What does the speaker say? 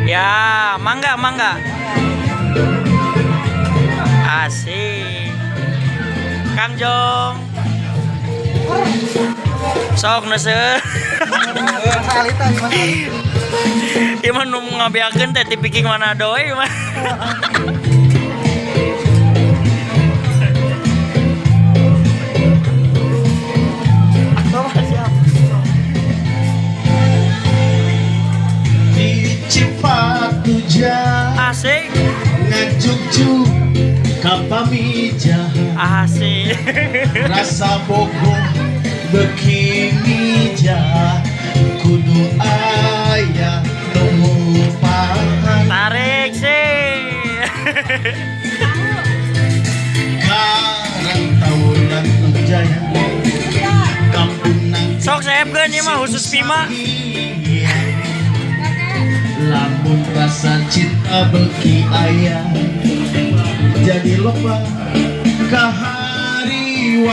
Ya, mangga, mangga. Asik. Kang Jong. Sok nese. Iman nu ngabeakeun teh ti Viking Manado we mah. Di Cipatujah Asik. ngajuk-juk ka pamijahan Asik. rasa bogor beuki mijah kudu aya nu ngupahan Tarik sih. karang taulan Jaya kampung nang Sok saebkeun ieu mah khusus Bima. lamun rasa cinta beuki aya jadi loba kahariwa